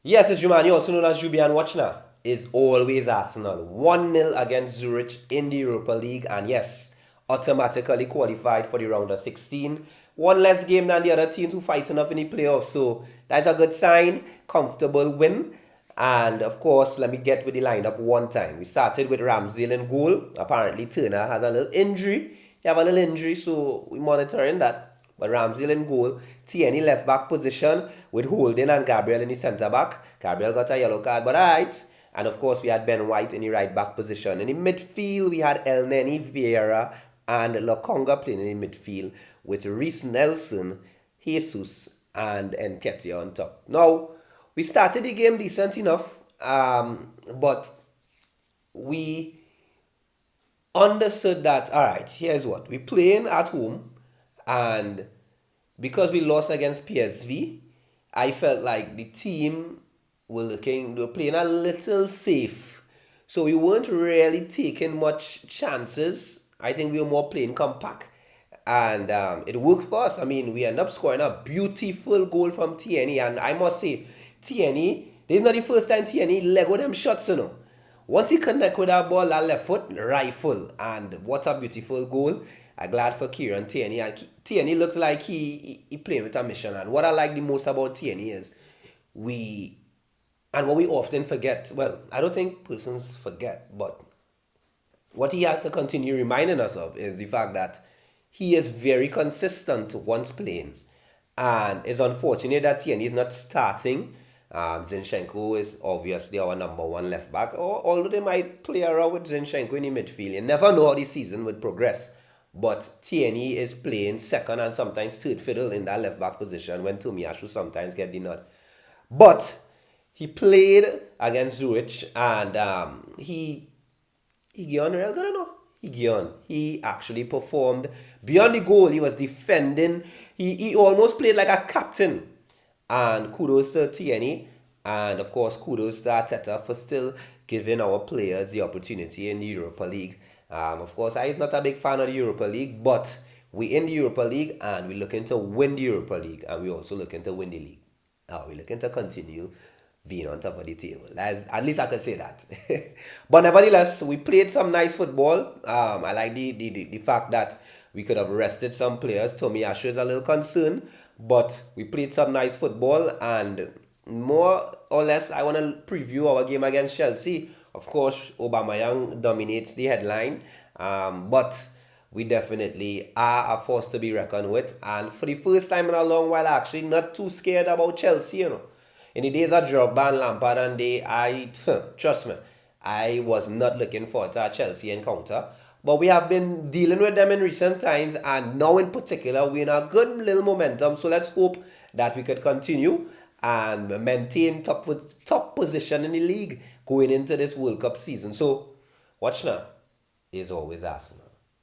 Yes, it's Jumani, also known as Jubian Watchner, is always Arsenal. 1-0 against Zurich in the Europa League, and yes, automatically qualified for the round of 16. One less game than the other teams who fighting up in the playoffs, so that's a good sign. Comfortable win. And of course, let me get with the lineup one time. We started with Ramsdale in goal. Apparently, Turner has a little injury. He have a little injury, so we're monitoring that. But Ramsdale in goal, Tierney left back position with Holding and Gabriel in the centre back. Gabriel got a yellow card, but alright. And of course, we had Ben White in the right back position. In the midfield, we had El Neni, Vieira, and Lokonga playing in the midfield with Reece Nelson, Jesus, and Nketiah on top. Now, we started the game decent enough, but we understood that, all right, here's what. We're playing at home, and because we lost against PSV, I felt like the team they were playing a little safe. So we weren't really taking much chances. I think we were more playing compact. And it worked for us. I mean, we ended up scoring a beautiful goal from Tierney. And I must say, Tierney, this is not the first time Tierney lego them shots, Once he connect with that ball, that left foot, rifle. And what a beautiful goal. I'm glad for Kieran Tierney. And Tierney looks like he playing with a mission. And what I like the most about Tierney is and what we often forget, well, I don't think persons forget, but what he has to continue reminding us of is the fact that he is very consistent once playing. And it's unfortunate that Tierney is not starting. Zinchenko is obviously our number one left back, although they might play around with Zinchenko in the midfield. You never know how the season would progress. But Tierney is playing second and sometimes third fiddle in that left back position when Tomiyasu sometimes get the nod. But he played against Zurich and he got on real good, He actually performed beyond the goal. He was defending. He almost played like a captain. And kudos to Tierney. And of course, kudos to Arteta for still giving our players the opportunity in the Europa League. Of course, I'm not a big fan of the Europa League, but we in the Europa League and we're looking to win the Europa League. And we're also looking to win the league. We're looking to continue being on top of the table. At least I can say that. But nevertheless, we played some nice football. I like the fact that we could have rested some players. Tomiyasu is a little concerned, but we played some nice football. And more or less, I want to preview our game against Chelsea. Of course, Aubameyang dominates the headline, but we definitely are a force to be reckoned with. And for the first time in a long while, actually not too scared about Chelsea, In the days of Drogba and Lampard trust me, I was not looking forward to a Chelsea encounter. But we have been dealing with them in recent times, and now in particular, we're in a good little momentum. So let's hope that we could continue and maintain top position in the league going into this World Cup season. So, watch now is always Arsenal.